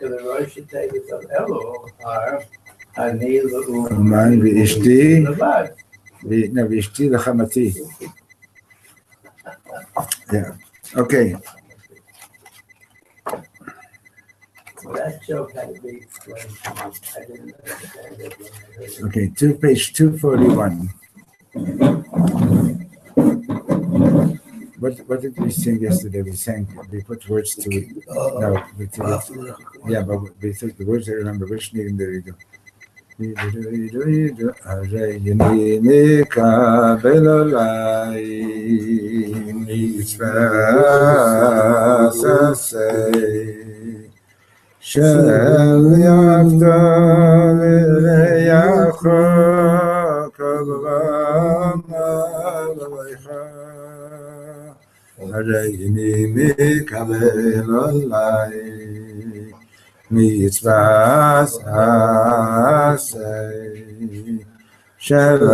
the Rosh Hashanah of Elul are Ani Uman v'ishti v'ishti l'chamati. Yeah. Okay. Well, that joke had to be explained to me. I didn't understand it when I heard it. Okay, page 241. What did we sing yesterday? We put words to it. No, yeah, but we took the words I remember. Which name there you go? Reini mikabel olai mitzvahs asay shel yavdel reyacha kavama b'leicha reini mikabel olai mitzvahs asay shel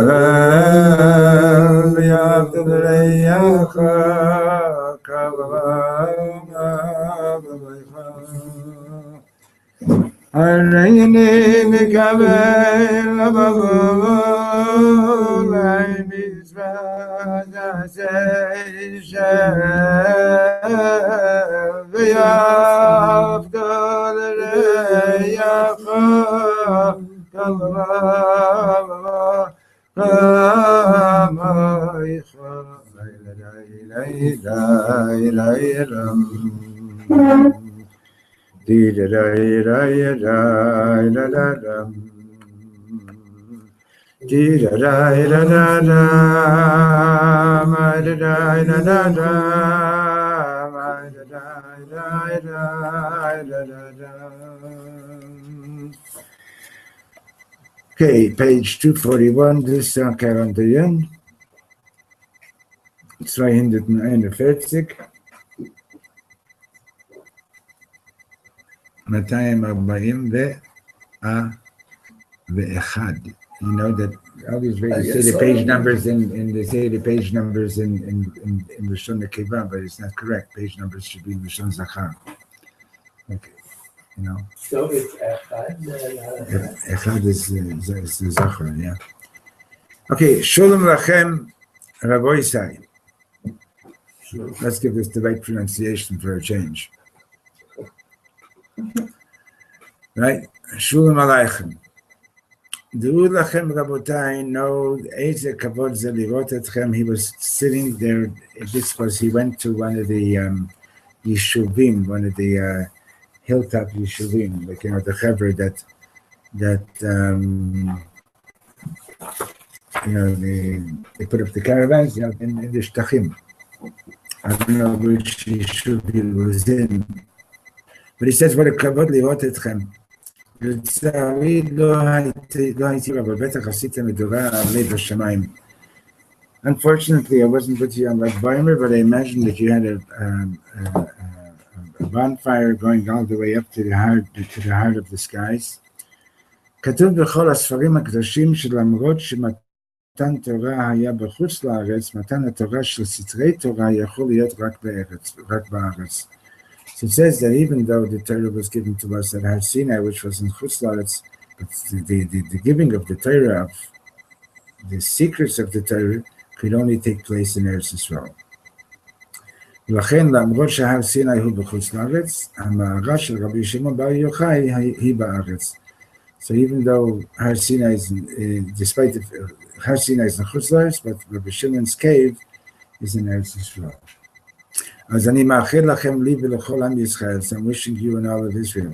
yavdel reyacha Okay, page 241, this Karantayan. 241. 241. You know that all these they say the page numbers and they say the page numbers in Lashon Nekeva, but it's not correct. Page numbers should be in Lashon Zachar. Okay. You know. So it's Echad. Echad is the Zachar, yeah. Okay, Shalom Lachem, Rabbi Isai. Let's give this the right pronunciation for a change. Right? Shalom Aleichem. D'u lachem Rabotai, know Eize Kavod Ze Lirot Etchem. He was sitting there. He went to one of the Yeshuvim, one of the hilltop Yeshuvim, like, you know, the Chaver that you know, they put up the caravans, you know, in the Shtachim. I don't know which Yeshuv he was in, but he says, "What a kavod lirot etchem." לצערי לא הייתי רב, בטח עשיתם מדורה על לב השמיים. Unfortunately, I wasn't with you on Lag Baimer, but I imagined that you had a bonfire going all the way up to the heart of the skies. כתוב בכל הספרים הקדושים שלמרות שמתן תורה היה בחוץ לארץ, מתן התורה של סתרי תורה יכול להיות רק בארץ. So it says that even though the Torah was given to us at Har Sinai, which was in Chutz La'aretz, but the giving of the Torah, of the secrets of the Torah, could only take place in Eretz Yisrael. ולכן למרות שהר סיני הוא בחוץ לארץ, המערה של רבי שמעון בר יוחאי היא בארץ. So even though Har Sinai is, despite Har Sinai is in Chutz La'aretz, but Rabbi Shimon's cave is in Eretz Yisrael. אז אני מאחל לכם לי ולכל עם ישראל, so I'm wishing you and all of Israel,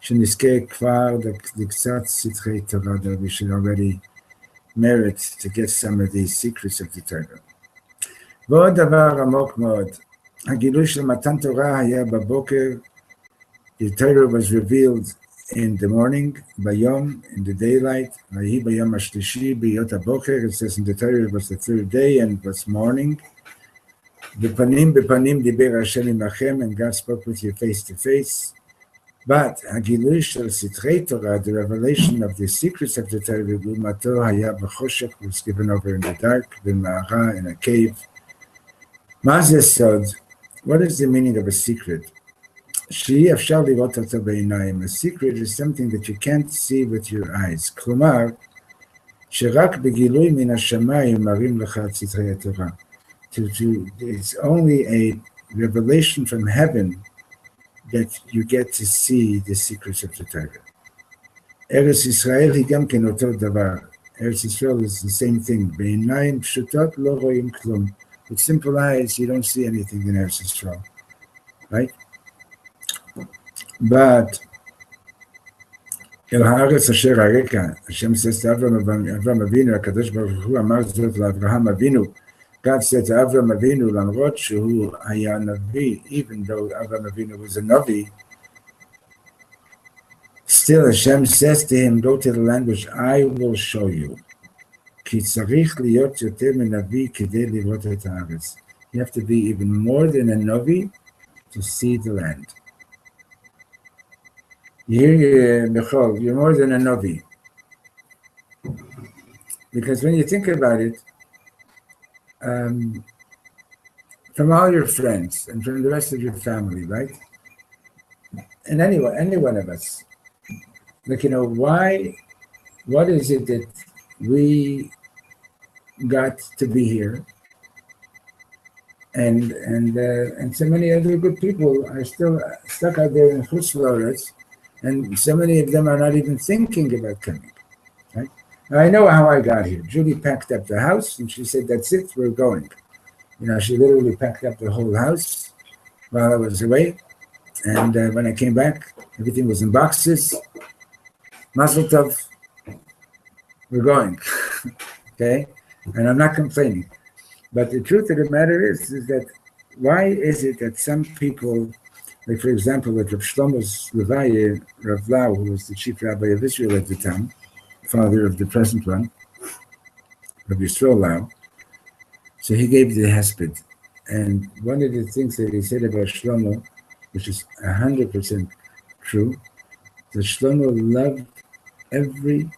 שנזכה כבר לקצת סתרי תורה, that we should already merit to get some of these secrets of the Torah. ועוד דבר עמוק מאוד, הגילוי של מתן תורה היה בבוקר, the Torah was revealed in the morning, ביום, in the daylight, ויהי ביום השלישי, בהיות הבוקר, it says in the Torah it was the third day and it was morning, בפנים בפנים דיבר השם עמכם, and God spoke with you face to face. But הגילוי של סתרי תורה, the revelation of the secrets of the Torah, לעומתו היה בחושך, was given over in the dark, במערה, in a cave. מה זה סוד? What is the meaning of a secret? שאי אפשר לראות אותו בעיניים. A secret is something that you can't see with your eyes. כלומר, שרק בגילוי מן השמיים מראים לך את סתרי התורה. It's only a revelation from heaven that you get to see the secrets of the Torah. ארץ ישראל היא גם כן אותו דבר. ארץ ישראל is the same thing. בעיניים פשוטות לא רואים כלום. With simple eyes, you don't see anything in Eretz Yisrael. Right? But אל הארץ אשר הרקע, השם says to אברהם אבינו, הקדוש ברוך הוא אמר זאת לאברהם אבינו, God said to Avram Avinu, למרות שהוא היה נביא, even though Avram Avinu was a Navi, still Hashem says to him, go to the land which I will show you. כי צריך להיות יותר מנביא כדי לראות את הארץ. You have to be even more than a Navi to see the land. Michal, you're more than a Navi. Because when you think about it, from all your friends and from the rest of your family, right? And any one of us, like, what is it that we got to be here? And so many other good people are still stuck out there in Chutz La'aretz, and so many of them are not even thinking about coming, right? Now, I know how I got here. Judy packed up the house, and she said, that's it, we're going. She literally packed up the whole house while I was away. And when I came back, everything was in boxes. Mazel tov, we're going, okay? And I'm not complaining. But the truth of the matter is that why is it that some people, like for example, like Reb Shlomo's Levaya, Rav Lau, who was the chief rabbi of Israel at the time, father of the present one, Rabbi Yisrael Lau, so he gave the hesped. And one of the things that he said about Shlomo, which is 100% true, that Shlomo loved every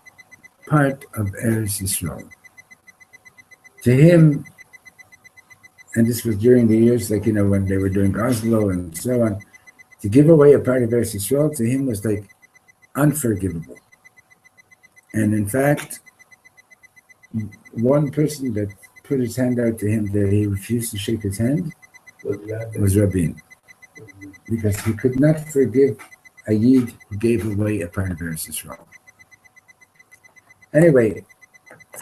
part of Eretz Yisrael. To him, and this was during the years, like, when they were doing Oslo and so on, to give away a part of Eretz Yisrael to him was like unforgivable. And in fact, one person that put his hand out to him that he refused to shake his hand was Rabin. Because he could not forgive a Yid who gave away a part of Eretz Yisrael. Anyway,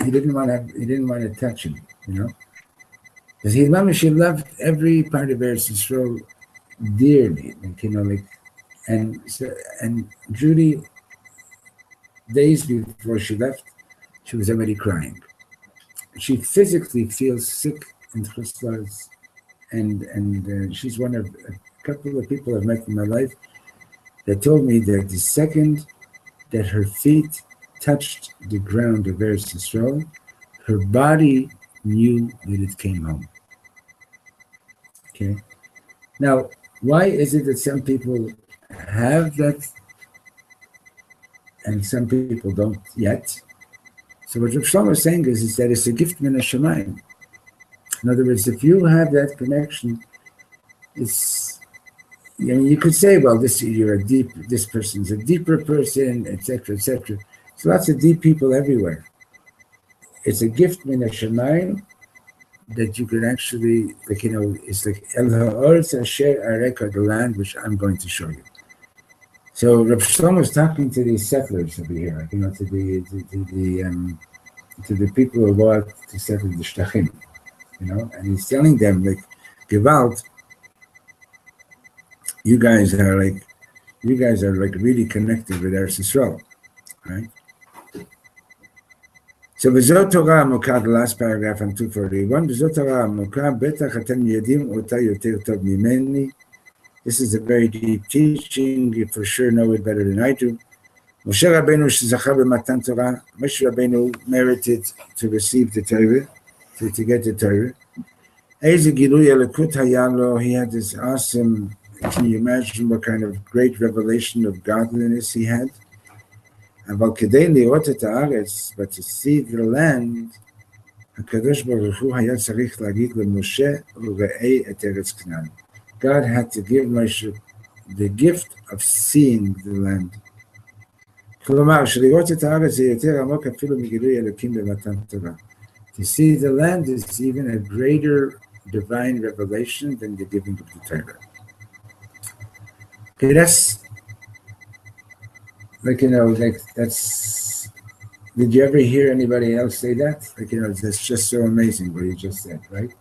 he didn't want to touch him, Because he loved every part of Eretz Yisrael dearly, and Judy, days before she left, she was already crying. She physically feels sick and chuslas, and she's one of a couple of people I've met in my life that told me that the second that her feet touched the ground of Eretz Yisrael, her body knew that it came home. Okay. Now, why is it that some people have that and some people don't yet? So what Reb Shlomo is saying is that it's a gift min hashamayim. In other words, if you have that connection, it's, you could say, well, this person's a deeper person, etc., etc. There's lots of deep people everywhere. It's a gift min hashamayim that you can actually, it's like El Ha'aretz Asher Areka, the land which I'm going to show you. So Reb Shlomo is talking to these settlers over here, to the people who go out to settle the Shtachim, and he's telling them, like, Gewalt, you guys are really connected with Eretz Yisrael, right? So B'zot Torah Amokah, the last paragraph on 241, B'zot Torah Amokah, Betach Atem Yadim Ota Yoter Tov Mimeni. This is a very deep teaching. You for sure know it better than I do. Moshe Rabbeinu Shezacha B'Matan Torah. Moshe Rabbeinu merited to receive the Torah, to get the Torah. Eize Gilui Elokut Hayalo. He had this awesome. Can you imagine what kind of great revelation of godliness he had? אבל כדי לראות את הארץ, but to see the land, הקדוש ברוך הוא היה צריך להגיד למשה, וראה את ארץ כנען. God had to give Moshe the gift of seeing the land. כלומר, שלראות את הארץ זה יותר עמוק אפילו מגילוי אלוקים במתן תורה. To see the land is even a greater divine revelation than the giving of the Torah. Okay, that's, like, that's, did you ever hear anybody else say that? Like, that's just so amazing what you just said, right?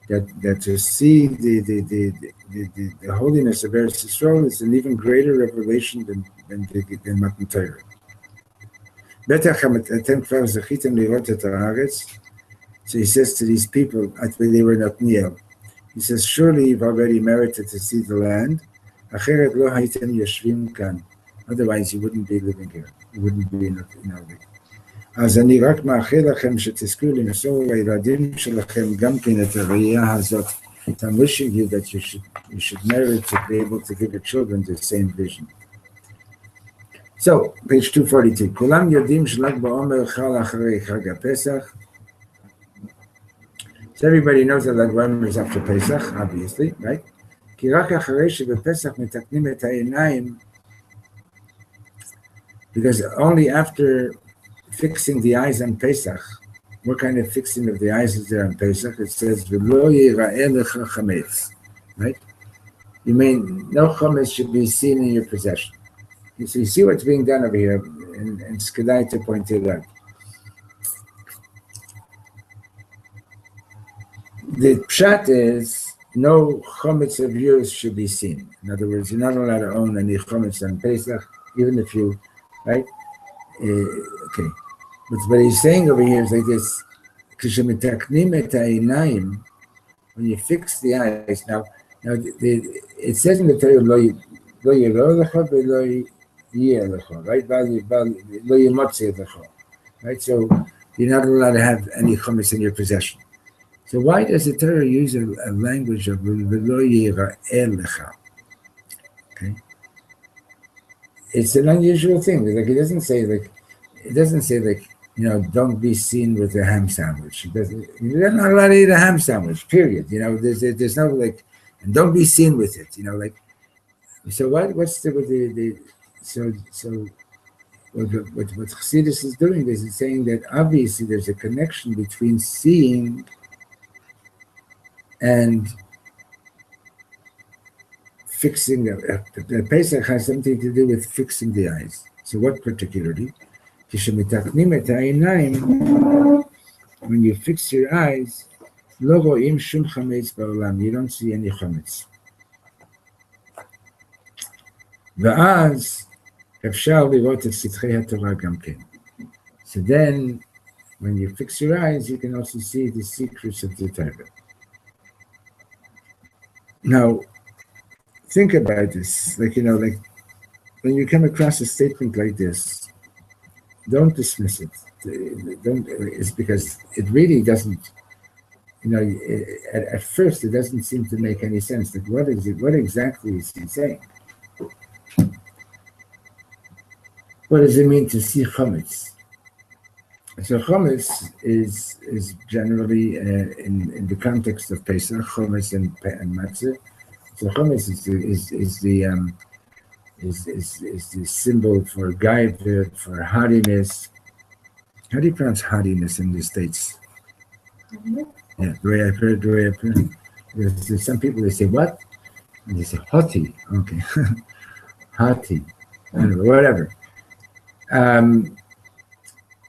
That to see the holiness of Eretz Yisrael is an even greater revelation than Matan Torah. So he says to these people, after they were in Othniel, he says, surely you've already merited to see the land. Otherwise you wouldn't be living here. You wouldn't be in אז אני רק מאחל לכם שתזכו למסור לילדים שלכם גם כן את הראייה הזאת. I'm wishing you that you should merit to be able to give your children the same vision. So, page 242. כולם יודעים של"ג בעומר חל אחרי חג הפסח. So everybody knows that ל"ג בעומר is after Pesach, obviously, right? כי רק אחרי שבפסח מתקנים את העיניים, because only after fixing the eyes on Pesach, what kind of fixing of the eyes is there on Pesach? It says, "V'lo yira'eh lecha chametz," right? You mean no chametz should be seen in your possession. So you see what's being done over here, and Skadai to point it out. The pshat is no chametz of yours should be seen. In other words, you're not allowed to own any chametz on Pesach, even if you, right? Okay. But what he's saying over here is like this: when you fix the eyes, now it says in the Torah, right? So you're not allowed to have any chametz in your possession. So why does the Torah use a language of okay? It's an unusual thing. Like it doesn't say like don't be seen with a ham sandwich. You're not allowed to eat a ham sandwich, period. There's no like, and don't be seen with it. So what's what Chassidus is doing is it's saying that obviously there's a connection between seeing and fixing. The Pesach has something to do with fixing the eyes. So what particularly? When you fix your eyes, you don't see any chametz. So then, when you fix your eyes, you can also see the secrets of the Torah. Now, think about this. Like when you come across a statement like this, don't dismiss it. It's because it really doesn't, at first it doesn't seem to make any sense. Like what is it? What exactly is he saying? What does it mean to see chametz? So chametz is generally in the context of Pesach, chametz and matzah. So chametz is the symbol for gaiva, for haughtiness. How do you pronounce haughtiness in the States? Yeah, the way I've heard. There's some people, they say what? And they say haughty. Okay. Haughty. Anyway, whatever.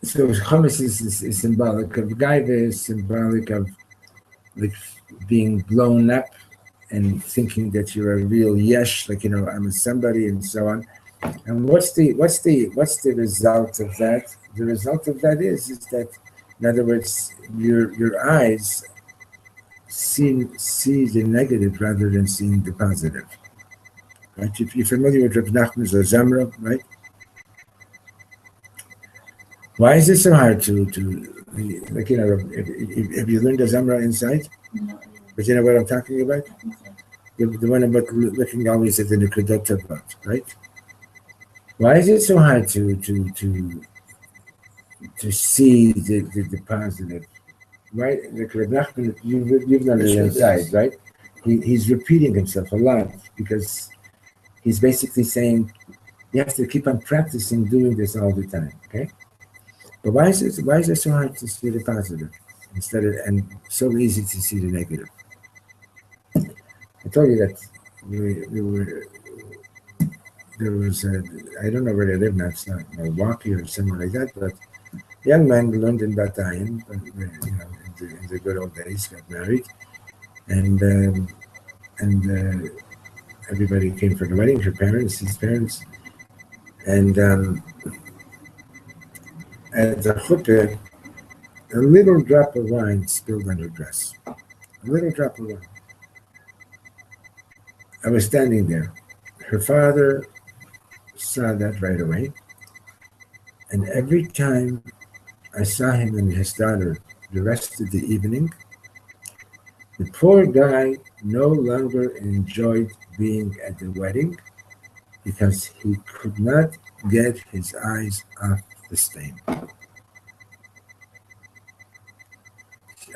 So chametz is symbolic of gaiva, is symbolic of like being blown up and thinking that you're a real yesh, like I'm a somebody and so on. And what's the result of that? The result of that is that, in other words, your eyes see the negative rather than seeing the positive. Right? If you're familiar with Reb Nachman's Zamra, right? Why is it so hard to like have you learned the Zamra inside? No. But you know what I'm talking about? The one about looking always at the Nekudot Tavot, right? Why is it so hard to see the positive? Right? Like Reb Nachman, you've done it inside, right? He's repeating himself a lot because he's basically saying you have to keep on practicing doing this all the time. Okay, but why is it so hard to see the positive instead of and so easy to see the negative? I told you that we were there was a, I don't know where they live now. It's not Milwaukee or somewhere like that, but young man learned in Batayim, in the good old days, got married, and everybody came for the wedding, his parents, and at the chuppah, a little drop of wine spilled on her dress. A little drop of wine. I was standing there. Her father saw that right away, and every time I saw him and his daughter the rest of the evening, the poor guy no longer enjoyed being at the wedding because he could not get his eyes off the stain.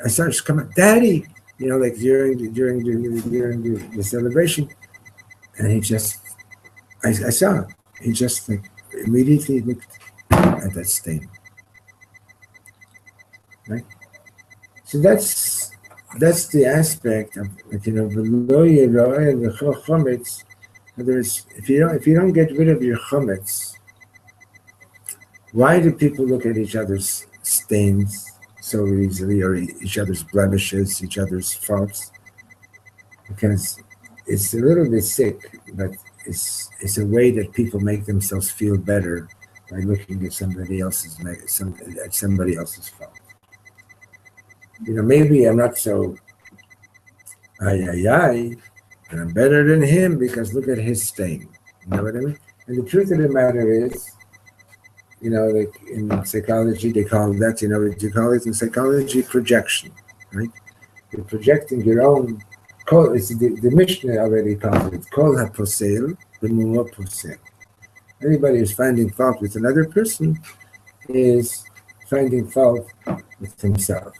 I started coming, Daddy, like during the celebration, and he just, I saw it. He just immediately looked at that stain. Right? So that's the aspect of below your chometz. In other words, if you don't get rid of your chometz, why do people look at each other's stains so easily, or each other's blemishes, each other's faults? Because it's a little bit sick, but it's a way that people make themselves feel better by looking at somebody else's fault. Maybe I'm not so and I'm better than him because look at his stain. You know what I mean? And the truth of the matter is, like in psychology, they call that, you call it in psychology projection, right? You're projecting your own. It's the Mishnah already calls it kol haposel b'mumo posel. Anybody who's finding fault with another person is finding fault with himself.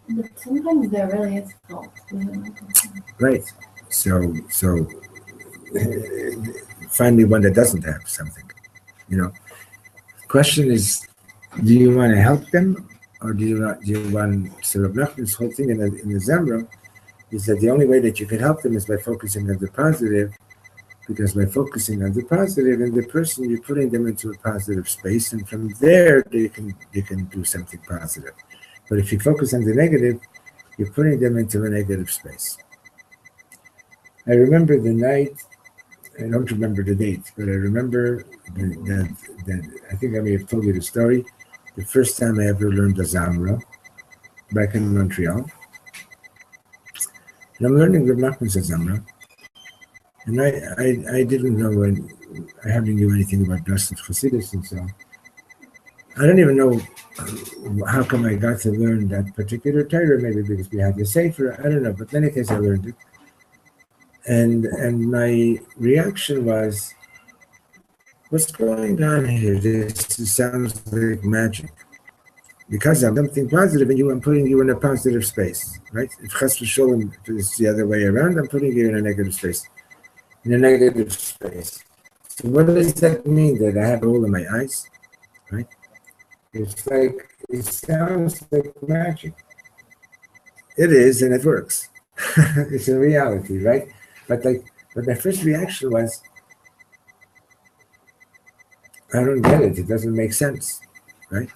But sometimes there really is fault. Right. So finally one that doesn't have something. Question is, do you want to help them, or do you want? So Reb Nachman's whole thing in the Zemra is that the only way that you can help them is by focusing on the positive, because by focusing on the positive in the person, you're putting them into a positive space, and from there they can do something positive. But if you focus on the negative, you're putting them into a negative space. I remember the night, I don't remember the date, but I remember that I think I may have told you the story, the first time I ever learned the Zamra, back in Montreal. And I'm learning Reb Nachman's Zamra, and I didn't know, I hardly knew anything about Dust of Chassidus and so on. I don't even know how come I got to learn that particular Torah, maybe because we had the Sefer, I don't know, but in any case I learned it. And my reaction was, what's going on here? This sounds like magic. Because I'm something positive, and I'm putting you in a positive space, right? If Chas v'Sholem is the other way around, I'm putting you in a negative space. In a negative space. So what does that mean? That I have a hole in my eyes, right? It sounds like magic. It is, and it works. It's a reality, right? But my first reaction was, I don't get it. It doesn't make sense, right?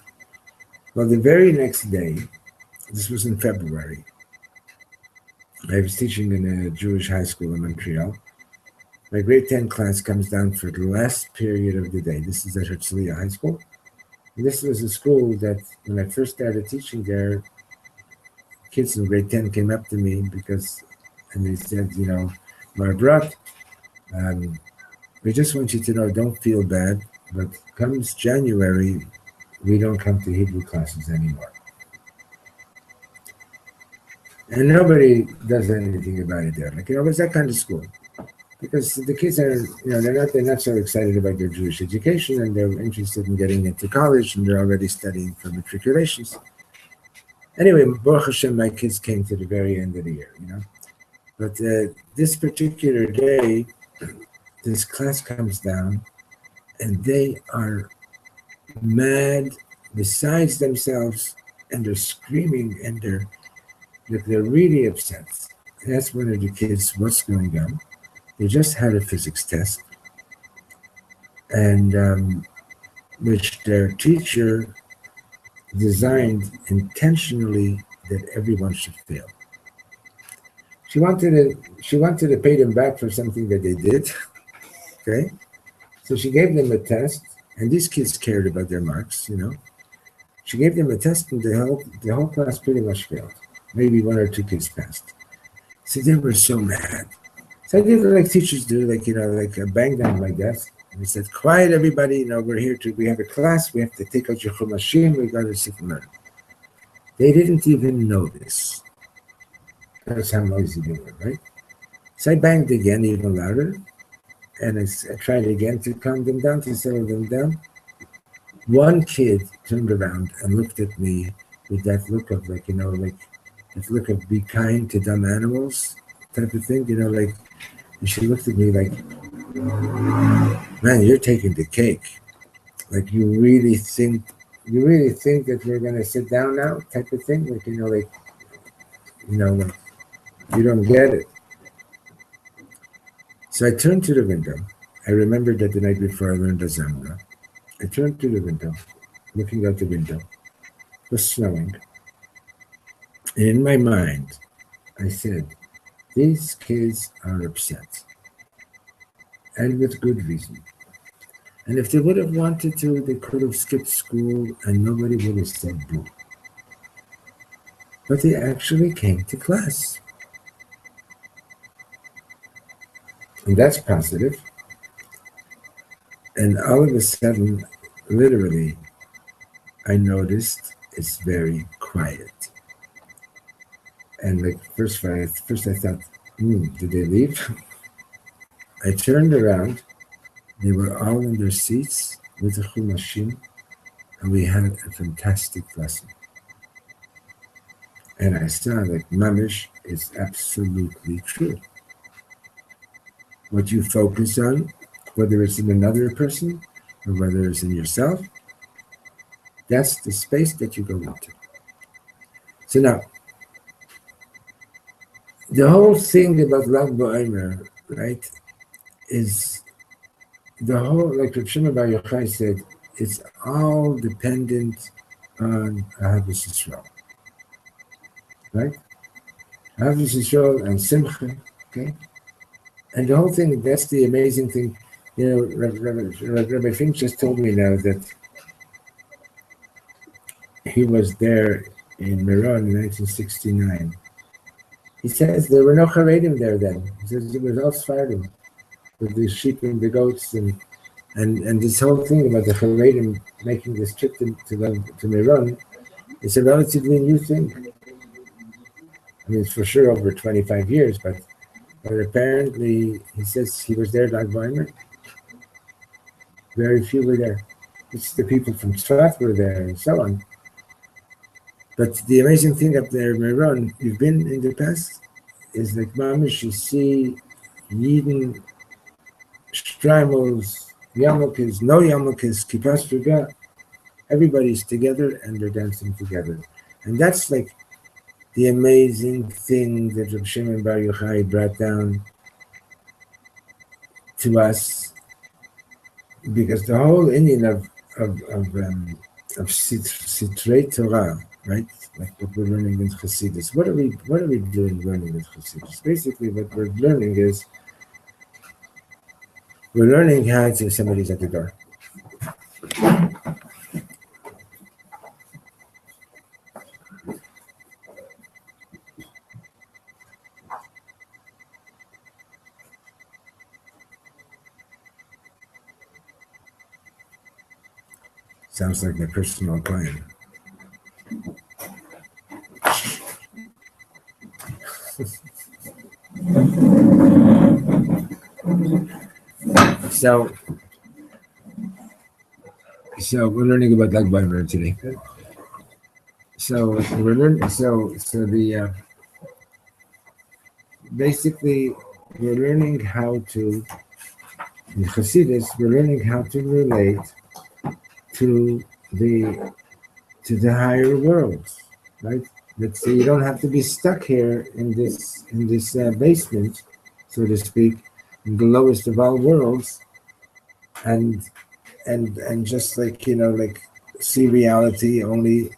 Well, the very next day, this was in February, I was teaching in a Jewish high school in Montreal. My grade 10 class comes down for the last period of the day. This is at Herzliya High School. And this was a school that, when I first started teaching there, kids in grade 10 came up to me and they said, Mar Brat, we just want you to know, don't feel bad, but comes January, we don't come to Hebrew classes anymore. And nobody does anything about it there. It's that kind of school. Because the kids are, they're not so excited about their Jewish education, and they're interested in getting into college, and they're already studying for matriculations. Anyway, Baruch Hashem, my kids came to the very end of the year, But this particular day, this class comes down, and they are mad besides themselves, and they're screaming, and they're really upset. That's one of the kids, what's going on? They just had a physics test, and which their teacher designed intentionally that everyone should fail. She wanted to pay them back for something that they did. Okay, so she gave them a test, and these kids cared about their marks. She gave them a test, and the whole class pretty much failed. Maybe one or two kids passed. So they were so mad. So I did like teachers do, like I banged on my desk and I said, "Quiet, everybody! We have a class. We have to take out your chumashim. We got to sit and learn." They didn't even know this. That's how noisy they were, right? So I banged again, even louder, and I tried again to calm them down, to settle them down. One kid turned around and looked at me with that look of that look of be kind to dumb animals type of thing, and she looked at me like, "Man, you're taking the cake. Like you really think that we're gonna sit down now," type of thing. Like you don't get it. So I turned to the window. I remembered that the night before I learned the Zamra. I turned to the window, looking out the window. It was snowing. And in my mind, I said, these kids are upset. And with good reason. And if they would have wanted to, they could have skipped school and nobody would have said boo. But they actually came to class. And that's positive. And all of a sudden, literally, I noticed it's very quiet. And first I thought, did they leave? I turned around. They were all in their seats with the chumashim, and we had a fantastic lesson. And I saw mamish is absolutely true. What you focus on, whether it's in another person or whether it's in yourself, that's the space that you go into. So now, the whole thing about Lag BaOmer, right, is the whole, like Reb Shlomo Bar Yochai said, it's all dependent on Ahavas Yisrael, right? Ahavas Yisrael and Simcha, okay? And the whole thing, that's the amazing thing. Rabbi Fink just told me now that he was there in Meron in 1969. He says there were no Haredim there then. He says it was all Sfardim, with the sheep and the goats and this whole thing about the Haredim making this trip to Meron. It's a relatively new thing. I mean, it's for sure over 25 years, but apparently he says he was there Lag BaOmer. Very few were there. It's the people from Tzfat were there and so on. But the amazing thing up there, Meron, you've been in the past, is like mamish, you see Yidden, Strymels, Yarmulkes, no Yarmulkes, Kippas Ruga, everybody's together and they're dancing together. And that's like the amazing thing that Reb Shlomo Bar Yochai brought down to us, because the whole Indian of Sitrei Torah, right? Like what we're learning in Chassidus. What are we doing learning in Chassidus? Basically, what we're learning is we're learning how to. Somebody's at the door. Sounds like my personal client. So we're learning about Lag BaOmer today. So we're learning. So the basically we're learning how to In Hasidus, we're learning how to relate to the higher worlds, right? That so you don't have to be stuck here in this basement, so to speak, in the lowest of all worlds, and just like like see reality only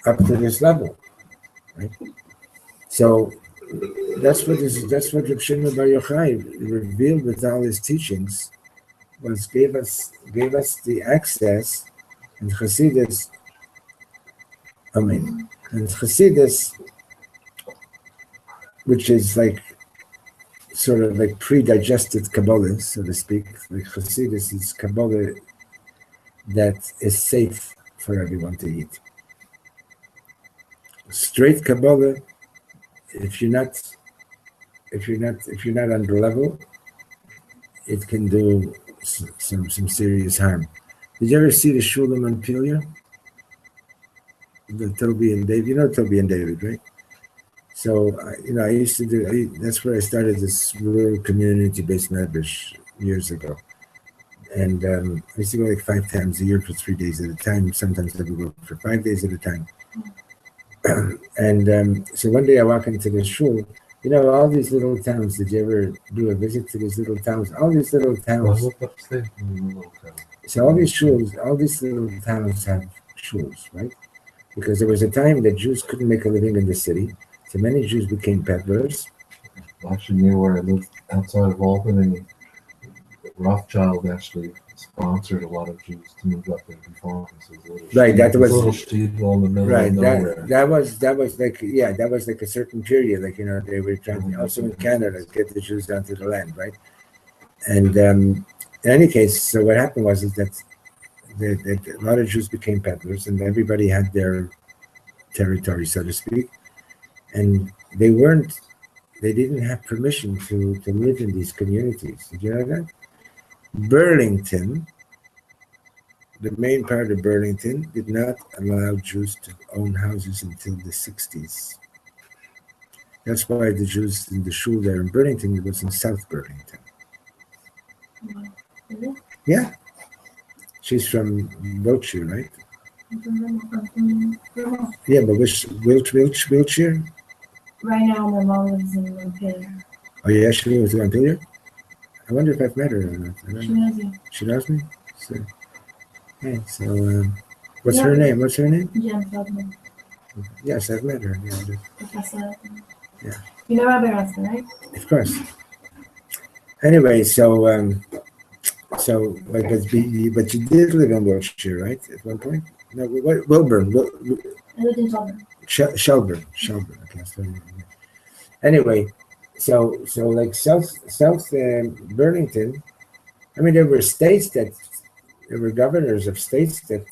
up to this level, right? So that's what Reb Shlomo Bar Yochai revealed with all his teachings, was gave us the access in Chassidus. And Chassidus, which is like sort of like pre-digested Kabbalah, so to speak. Like Chassidus is Kabbalah that is safe for everyone to eat. Straight Kabbalah, if you're not on the level, it can do some serious harm. Did you ever see the Shulam on Pilia? The Toby and David, Toby and David, right? So, I used to do, that's where I started this rural community-based medrash years ago. And I used to go like 5 times a year for 3 days at a time. Sometimes I would go for 5 days at a time. And so one day I walk into the shul, all these little towns. Did you ever do a visit to these little towns? All these little towns. So all these shuls, all these little towns have shuls, right? Because there was a time that Jews couldn't make a living in the city. So many Jews became peddlers. Actually, near where I lived, outside of Albany, Rothschild actually sponsored a lot of Jews to move up there to farm. Right, that was little shtetl in the middle right. of nowhere. That was like a certain period. Like they were trying to, also in Canada, get the Jews down to the land, right? And in any case, so what happened was that a lot of Jews became peddlers, and everybody had their territory, so to speak, and they didn't have permission to live in these communities. Did you know that? Burlington, the main part of Burlington, did not allow Jews to own houses until the 60s. That's why the Jews in the shul there in Burlington, it was in South Burlington. Yeah. She's from Wiltshire, right? Yeah, but which Wiltshire? Right now, my mom lives in Montpelier. Oh, yeah, she lives in Montpelier? I wonder if I've met her or not. I don't She know. knows you. She knows me? So, hey, so what's her name? What's her name? Jen Feldman. Yes, I've met her. Yeah, Professor. Yeah. You know Rabbi Raskin, right? of course. Anyway, so but you did live in Wiltshire, right? At one point? No, Wilburn. I lived in Shelburne. Shelburne. Okay, so, anyway, so like South Burlington. I mean, there were governors of states that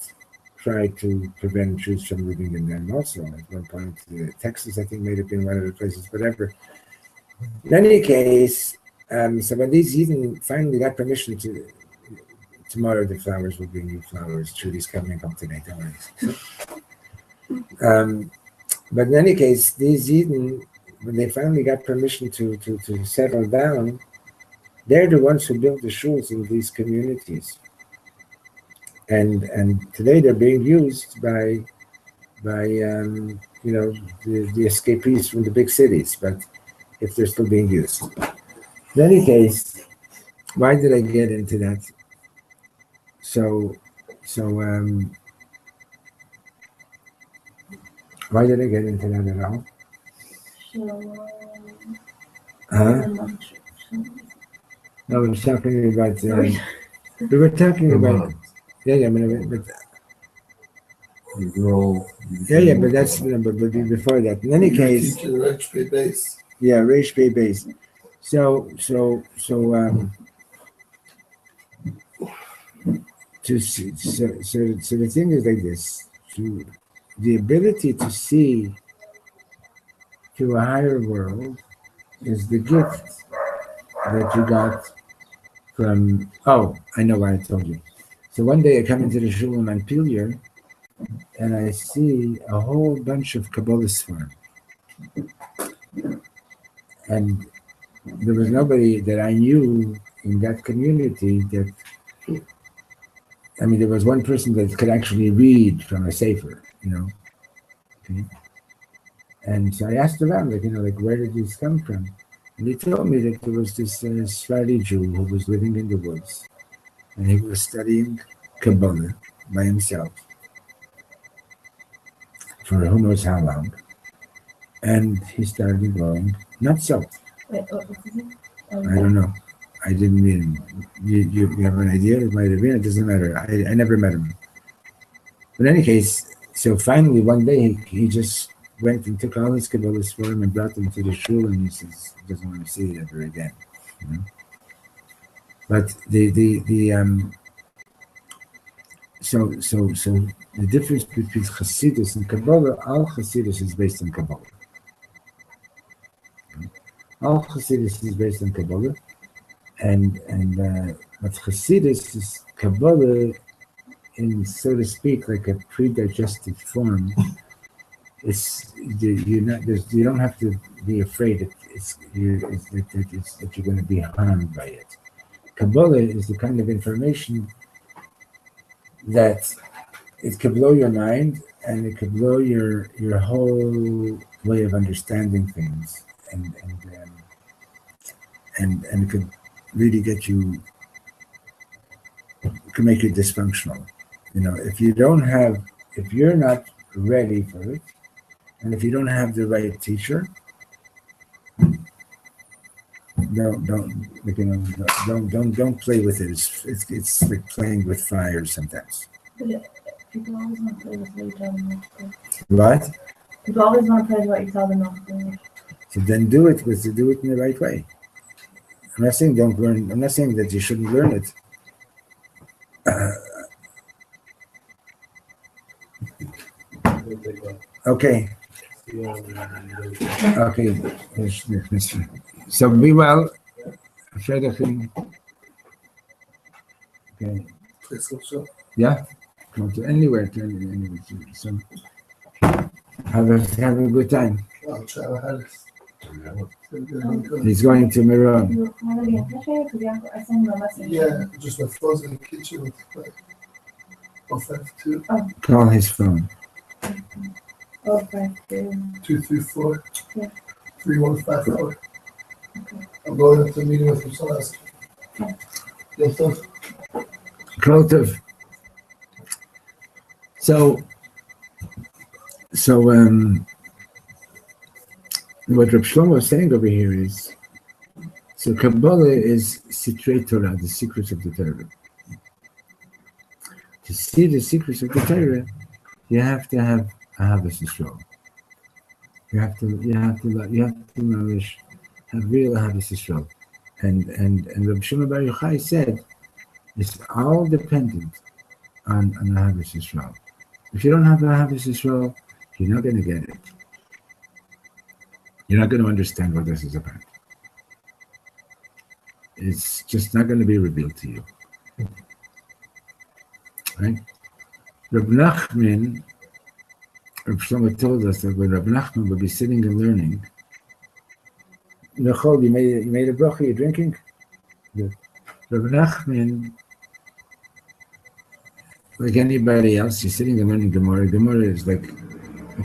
tried to prevent Jews from living in them. Also, at one point, Texas, I think, may have been one of the places. Whatever. In any case, so when these Eden finally got permission to. Tomorrow the flowers will bring you flowers. Trudy's coming up today, don't worry. But in any case, these Eden, when they finally got permission to settle down, they're the ones who built the shuls in these communities. And today they're being used by the escapees from the big cities, but if they're still being used. In any case, why did I get into that? So why did I get into that at all? No, we were talking about. We were talking about. Yeah, but but that's but before that. In any case, yeah, Reish Pei base. So the thing is like this: the ability to see to a higher world is the gift that you got from. Oh, I know why I told you. So one day I come into the shul in Montpelier, and I see a whole bunch of Kabbalah Sfarim. And there was nobody that I knew in that community that, I mean, there was one person that could actually read from a sefer, Okay? And so I asked around, where did this come from? And he told me that there was this Sephardi Jew who was living in the woods, and he was studying Kabbalah by himself for who knows how long. And he started going, not so. Wait, what was his name? I don't know. I didn't meet him. You have an idea? It might have been. It doesn't matter. I never met him. But in any case, so finally one day he just went and took all his Kabbalahs for him and brought them to the shul, and he says he doesn't want to see it ever again. But so the difference between Hasidus and Kabbalah, all Hasidus is based on Kabbalah. All Hasidus is based on Kabbalah, but Hasidus is Kabbalah in, so to speak, like a pre-digested form. You don't have to be afraid that you're going to be harmed by it. Kabbalah is the kind of information that it could blow your mind, and it could blow your whole way of understanding things, and it could really get you, it could make you dysfunctional. If you're not ready for it, and if you don't have the right teacher, don't play with it. It's like playing with fire sometimes. People always want to play with what you tell them not to play. What? People always want to play with what you tell them not to play. So then do it in the right way. I'm not saying don't learn. I'm not saying that you shouldn't learn it. Okay. So be well. Okay. Yeah. Come to anywhere. So have a good time. I'll try my hardest. He's going to Miran. You want to be in touch? I sent you a message. Yeah, just my phone's in the kitchen with like 052 Call his phone. 234 Yeah. 3154. Okay. I'm going into a meeting with him, so ask. Yeah. Yes, sir. Kreativ. So what Reb Shlomo is saying over here is, so Kabbalah is Sitrei Torah, the secrets of the Torah. To see the secrets of the Torah, you have to have Ahavas Yisrael. You have to nourish, have real Ahavas Yisrael. And Reb Shlomo Bar Yochai said, it's all dependent on Ahavas Yisrael. If you don't have Ahavas Yisrael, you're not going to get it. You're not going to understand what this is about. It's just not going to be revealed to you. Right? Reb Nachman, Reb Shlomo told us that when Reb Nachman would be sitting and learning, Nechol, you made a bracha, you're drinking? Good. Reb Nachman, like anybody else, you're sitting and learning Gemara. Gemara is like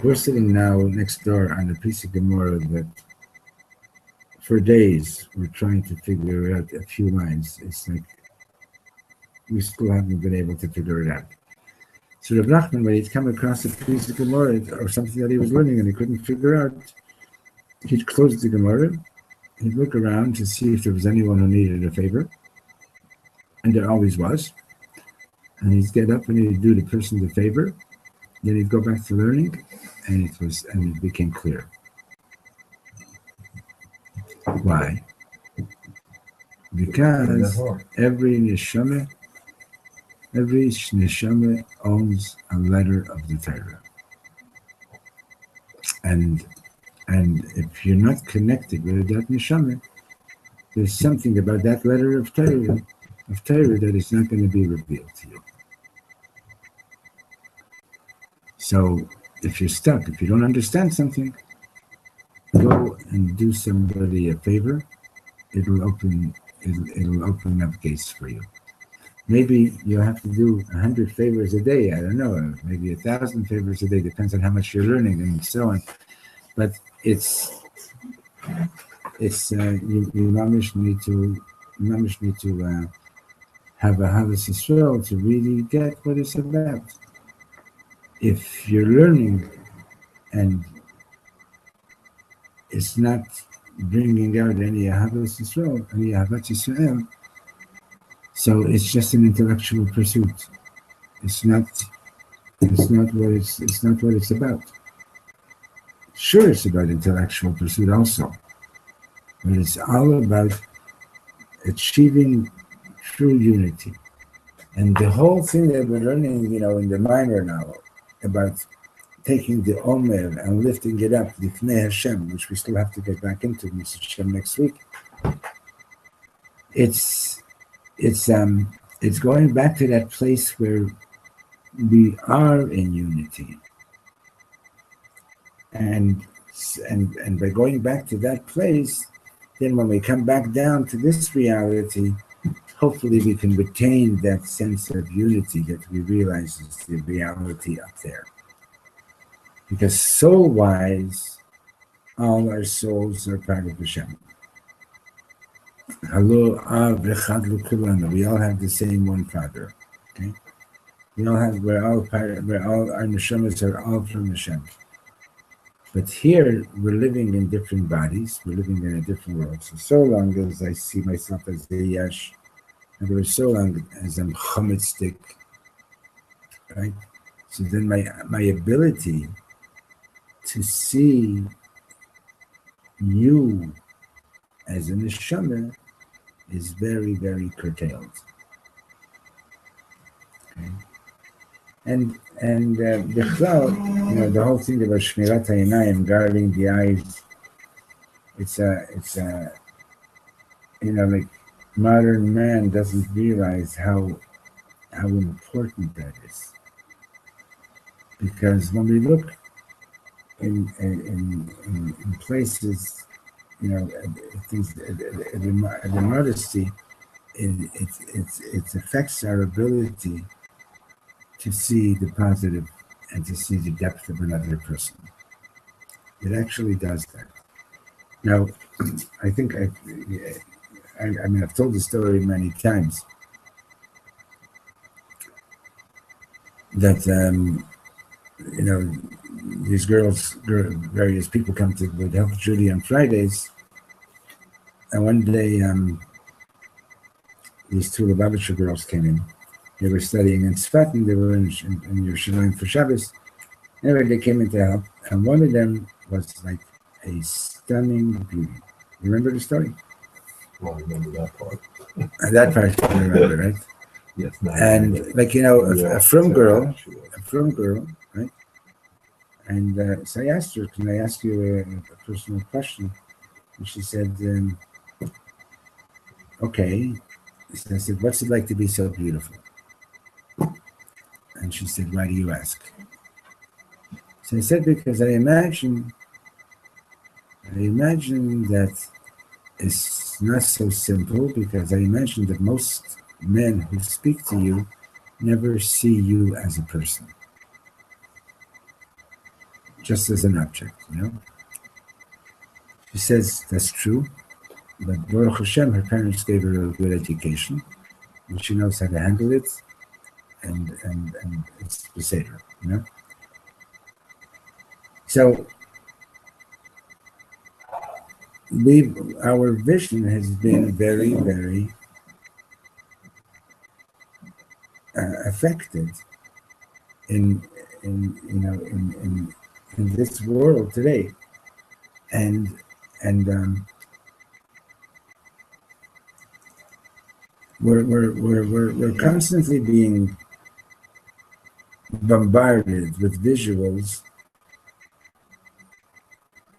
we're sitting now next door on a piece of Gemara that for days we're trying to figure out a few lines. It's like we still haven't been able to figure it out. So Reb Nachman, when he'd come across a piece of Gemara or something that he was learning and he couldn't figure out, he'd close the Gemara, he'd look around to see if there was anyone who needed a favor, and there always was. And he'd get up and he'd do the person the favor, then he'd go back to learning, and it became clear. Why? Because every neshama owns a letter of the Torah. And if you're not connected with that neshama, there's something about that letter of Torah that is not going to be revealed to you. So if you're stuck, if you don't understand something, go and do somebody a favor. It'll open it'll open up gates for you. Maybe you'll have to do 100 favors a day. I don't know, maybe 1,000 favors a day. Depends on how much you're learning and so on. But it's you mamish need to have a Havas Yisrael to really get what it's about. If you're learning and it's not bringing out any Havas Yisrael, any Havat Yisrael, so it's just an intellectual pursuit. It's not what it's about. Sure, it's about intellectual pursuit also, but it's all about achieving true unity. And the whole thing that we're learning, in the minor now, about taking the Omer and lifting it up, the Fnei Hashem, which we still have to get back into, Mr. Hashem, next week. It's going back to that place where we are in unity. And by going back to that place, then when we come back down to this reality, hopefully we can retain that sense of unity that we realize is the reality up there. Because soul-wise, all our souls are part of Hashem. We all have the same one Father. Okay? Our neshamas are all from Hashem. But here, we're living in different bodies. We're living in a different world. So long as I see myself as a Yesh, and there is so long as I'm chometzdik, right? So then my ability to see you as a neshama is very, very curtailed. Okay? And the whole thing about shmirat ha'inayim, guarding the eyes, it's like modern man doesn't realize how important that is. Because when we look in places, things, the modesty, it affects our ability to see the positive and to see the depth of another person. It actually does that. Now, I think I've told the story many times that these various people come to would help Judy on Fridays, and one day these two Lubavitcher girls came in. They were studying in Tzfat, and they were in Yerushalayim for Shabbos. Anyway, they came in to help, and one of them was like a stunning beauty. You remember the story? Well, I remember that part. That part you remember, right? Yes. And a frum girl, right? And so I asked her, "Can I ask you a personal question?" And she said, "Okay." So I said, "What's it like to be so beautiful?" And she said, "Why do you ask?" So I said, "Because I imagine that it's not so simple, because I imagine that most men who speak to you never see you as a person, just as an object, She says, "That's true, but Baruch Hashem, her parents gave her a good education, and she knows how to handle it, and it's beseder, So our vision has been very, very affected in this world today, and we're constantly being bombarded with visuals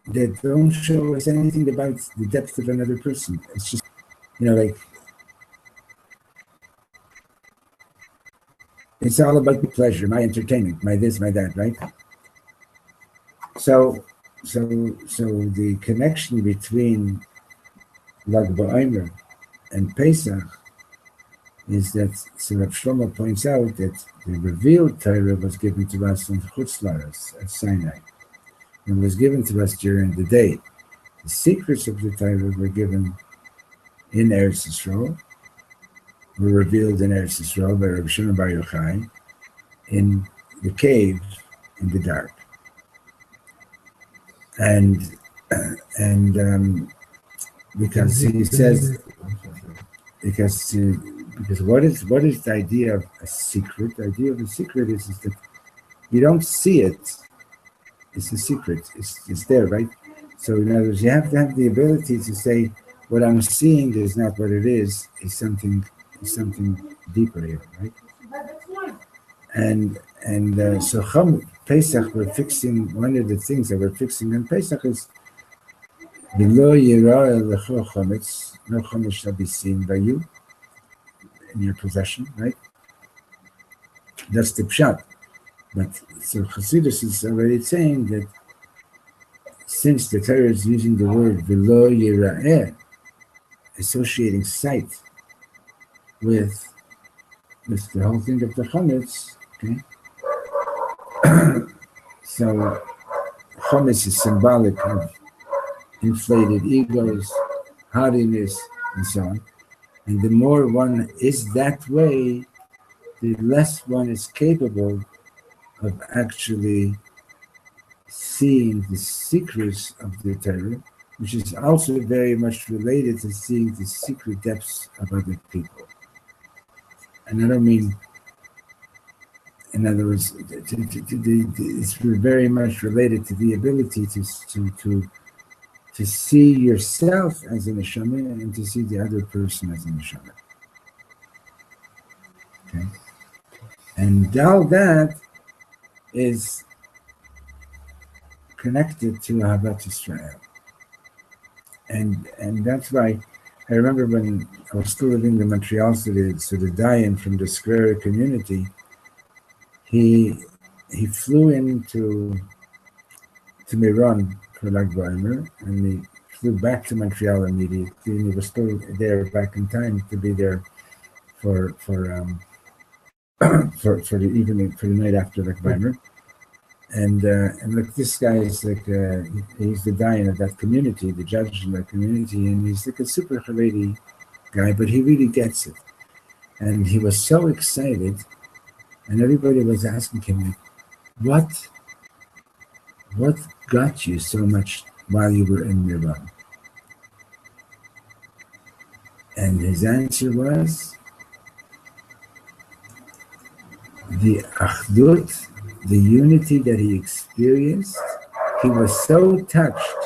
that don't show us anything about the depth of another person. It's just, it's all about the pleasure, my entertainment, my this, my that, right? So the connection between Lag BaOmer and Pesach is that, so Reb Shlomo points out that the revealed Torah was given to us in Chutz La'aretz at Sinai. It was given to us during the day. The secrets of the Torah were given in Eretz Yisrael, were revealed in Eretz Yisrael by Reb Shimon Bar Yochai in the cave in the dark. And because he says, because what is the idea of a secret? The idea of a secret is that you don't see it. It's a secret. It's there, right? So in other words, you have to have the ability to say, what I'm seeing is not what it is. It's something deeper here, right? And so Pesach, we're fixing, one of the things that we're fixing in Pesach is below Yirah Lecho Chometz, no Chometz shall be seen by you in your possession, right? That's the pshat. But so Chassidus is already saying that since the Torah is using the word below Yirah, associating sight with the whole thing of the Chometz, okay? So Chometz is symbolic of inflated egos, haughtiness, and so on. And the more one is that way, the less one is capable of actually seeing the secrets of the Torah, which is also very much related to seeing the secret depths of other people. And I don't mean, in other words, it's very much related to the ability to see yourself as a neshama and to see the other person as a neshama. Okay, and all that is connected to Ahavat Yisrael, and that's why I remember when I was still living in Montreal, so the Dayan from the Square community, he flew into Miron for Lag BaOmer, and he flew back to Montreal immediately, and he was still there back in time to be there for the evening, for the night after Lag BaOmer. And look, this guy is like he's the Dayan of that community, the judge in that community, and he's like a super Haredi guy, but he really gets it. And he was so excited, and everybody was asking him, what got you so much while you were in Miran? And his answer was the Achdut, the unity that he experienced. He was so touched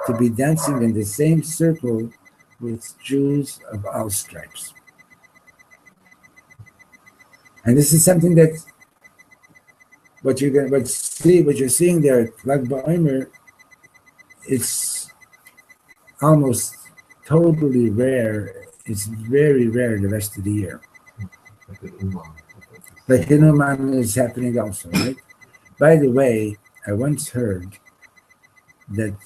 to be dancing in the same circle with Jews of all stripes. And this is something that what you're seeing there at Lag BaOmer, it's almost totally rare. It's very rare the rest of the year. Like Hinuman is happening also, right? By the way, I once heard that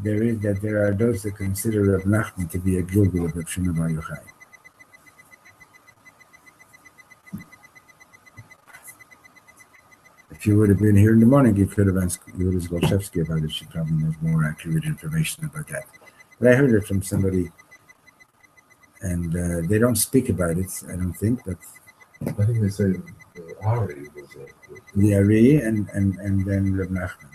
there are those that consider Reb Nachman to be a Gilgul of Reb Shimon Bar Yochai. If you would have been here in the morning, you could have asked Yulis Golshevsky about it. She probably knows more accurate information about that. But I heard it from somebody, and they don't speak about it, I don't think, but I think they say the Ari was the Ari and then Reb Nachman.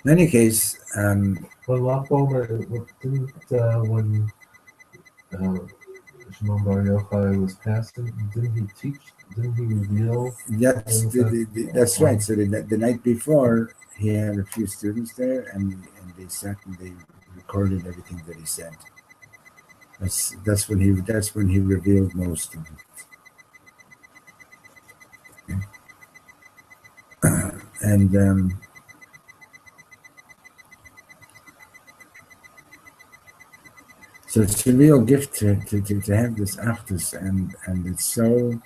In any case, But Lag BaOmer, didn't when Shimon Bar Yochai was passing, didn't he teach? Didn't he reveal? That's right. So the night before, he had a few students there, and they sat and they recorded everything that he said. That's when he revealed most of it. Okay. And so it's a real gift to have this achdus, and it's so,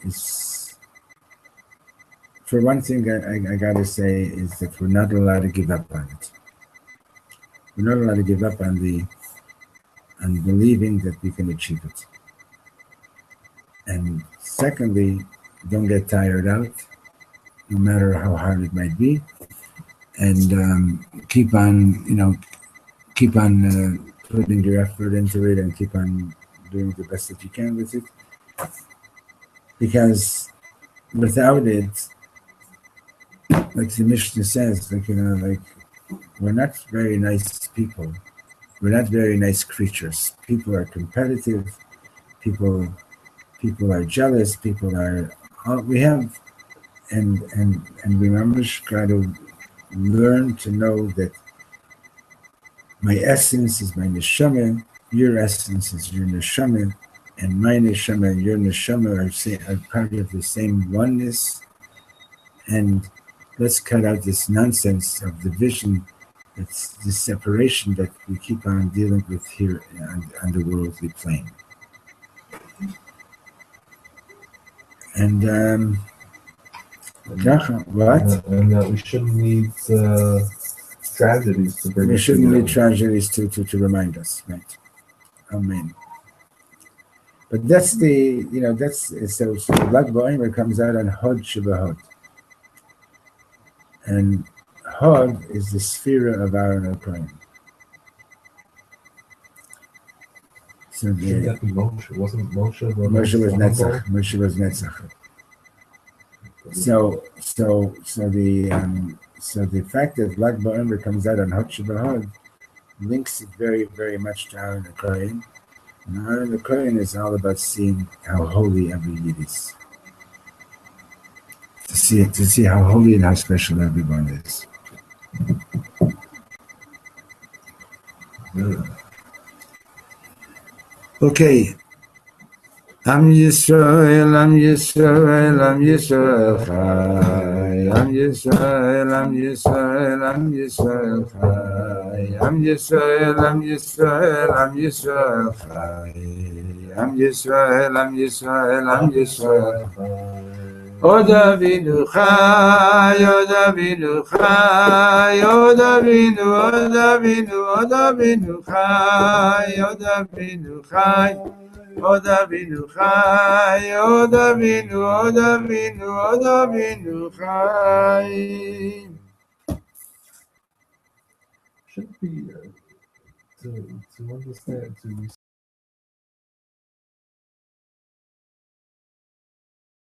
it's for one thing, I gotta say is that we're not allowed to give up on it. We're not allowed to give up on believing that we can achieve it. And secondly, don't get tired out, no matter how hard it might be, and keep on putting your effort into it, and keep on doing the best that you can with it. Because without it, like the Mishnah says, we're not very nice people. We're not very nice creatures. People are competitive. People are jealous. People are. We have, and we must try to learn to know that my essence is my neshama. Your essence is your neshama, and my neshama and your neshama are part of the same oneness. And let's cut out this nonsense of division. It's the separation that we keep on dealing with here on the worldly plane. And what? And that we shouldn't need tragedies to bring We us shouldn't together. need tragedies to remind us, right? Amen. But that's so Lag BaOmer comes out on Hod Shebahod. And Hod is the sphere of Aaron O'Brien. So Shouldn't that be Moshe? Wasn't Moshe the Moshe was most Netzach. humble? Moshe was Netzach. So the fact that Lag BaOmer comes out on Hod Shebahod links it very, very much to Aaron O'Brien. And Aaron O'Brien is all about seeing how holy every Yid is. To see how holy and how special everyone is. Okay. Am Yisrael, Am Yisrael, Am Yisrael Chai. Am Yisrael, Am Yisrael, Am Yisrael Chai. Am Yisrael, Am Yisrael, Am Yisrael Chai. Am Yisrael, Am Yisrael, Am Yisrael Chai. Od Avinu Chai, Od Avinu Chai, Od Avinu, Od Avinu, Od Avinu Chai, Od Avinu Chai. Od Avinu Chai, Od Avinu, Od Avinu, Od Avinu Chai. Should be to understand to